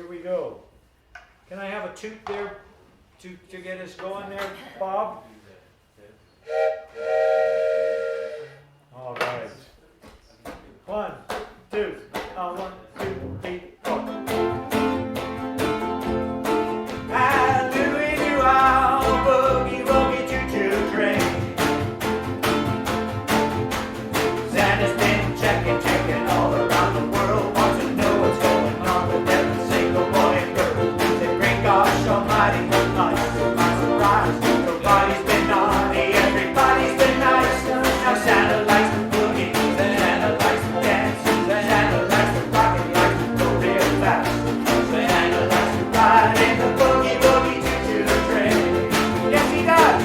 Here we go. Can I have a toot there to get us going there, Bob? All right. 1, 2, 1, 2, 3, 4. Hallelujah, boogie, woogie, choo-choo train. Santa's been checking all around the world, wants to know what's going on with every single boy and girl. They bring gosh almighty, my surprise. Nobody's been naughty, everybody's been nice. Now Santa likes the boogie, Santa likes to dance, Santa likes to rock and likes to go real fast. Santa likes to ride in the boogie, woogie, choo-choo train. Yes, he does.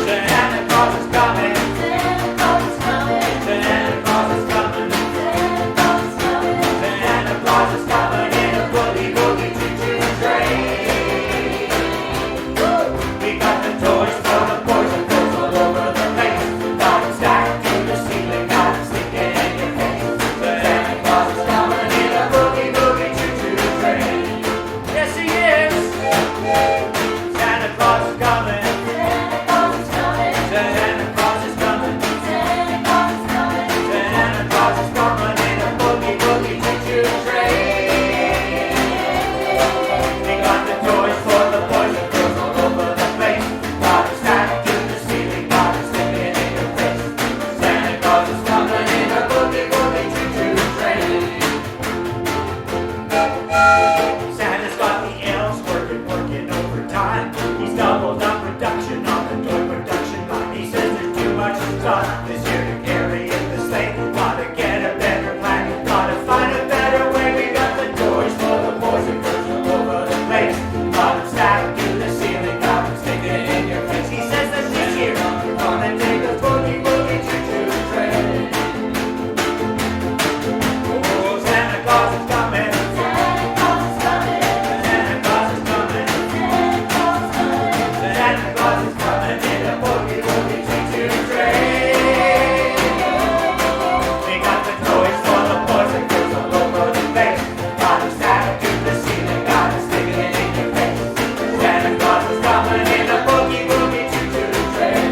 Santa Claus is coming. Santa Claus is coming. Santa Claus is coming. Santa Claus is coming. Santa Claus is coming in a boogie, woogie, choo-choo train. We got the toys for the boys and girls all over the place. Got them stacked to the ceiling, got them sticking in your face. Santa Claus is coming in a boogie, woogie, choo-choo train. Yes, he is. Santa Claus is coming. Santa Claus is coming. Santa Claus is coming. Santa Claus is coming. Santa Claus is coming in a boogie, woogie, choo-choo train. We got the toys for the boys and girls all over the place. Got them stacked to the ceiling, got them sticking in your face. Santa Claus is coming in a boogie, woogie, choo-choo train. Santa's got the elves working overtime. He's doubled up production on the toy production line. He says there's too much stuff this year to carry in the sleigh. Gotta get a better plan, gotta find a better way. We got the toys for the boys and girls all over the place. Got them stacked to the ceiling, got them sticking in your face. He says that this year we're gonna take a boogie, woogie, choo-choo train. Oh, Santa Claus is coming. Santa Claus is coming. Santa Claus is coming. Santa Claus is coming. Santa Claus is coming in a boogie, woogie, choo-choo train. We got the toys for the boys and girls all over the place. Got them stacked to the ceiling, got them sticking in your face. Santa Claus is coming in a boogie, woogie, choo-choo train.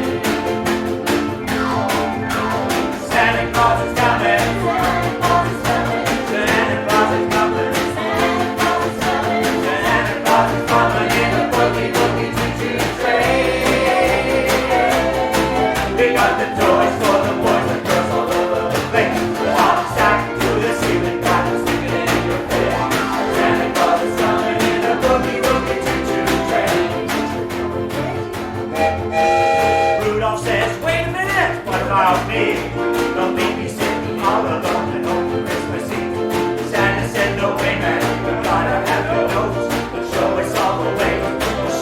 Santa Claus is coming. Santa Claus is coming. Santa Claus is coming. Santa Claus is coming. Santa Claus is coming in a boogie, woogie, choo-choo train. We got the toys for the boys and girls all over the place. Got them stacked to the ceiling, got them sticking in your face. Santa Claus is coming in a boogie, woogie, choo-choo train. Rudolph says, wait a minute, what about me? Don't leave me sitting all alone at home for Christmas Eve. Santa said, no way, man, we gotta have your nose. Show us all the way,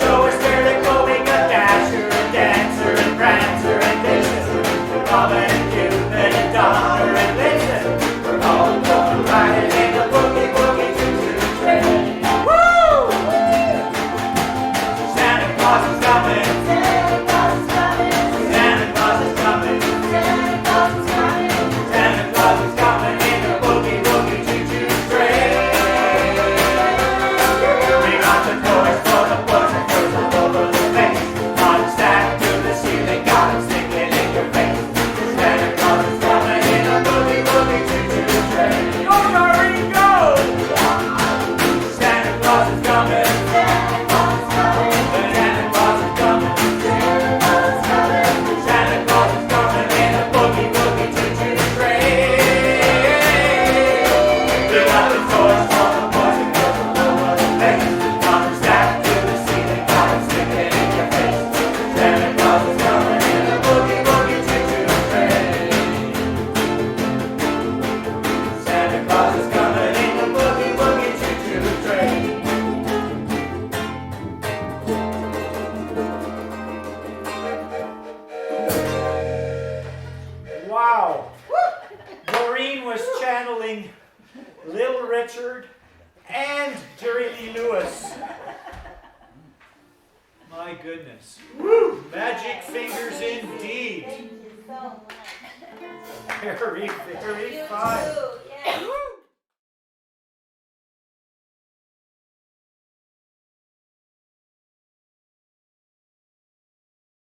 show us where to go. We got Dasher and Dancer and Prancer and Vixen, Robin and Cupid and Donner and Blitzen. We're all going riding in a boogie, woogie, choo-choo train. Woo! Santa Claus is coming. Santa Claus is coming. Santa Claus is coming. Santa Claus is coming. Santa Claus is coming in a boogie, woogie, choo-choo train. We got the toys for the boys and girls all over the place. Got them stacked to the ceiling, got them sticking in your face. Santa Claus is coming in a boogie, woogie, choo-choo train. Go, Marie, go! Santa Claus is coming. Santa Claus is coming. Santa Claus is coming. Santa Claus is coming. Santa Claus is coming in a boogie, woogie, choo-choo train. We got the toys for the boys and girls all over the place. Got them stacked to the ceiling, got them sticking in your face. Santa Claus is coming in a boogie, woogie, choo-choo train. Santa Claus is coming in a boogie, woogie, choo-choo train. Wow. Doreen was channeling Little Richard and Jerry Lee Lewis. My goodness. Woo! Magic fingers indeed. Thank you so much. Very, very fine. You too.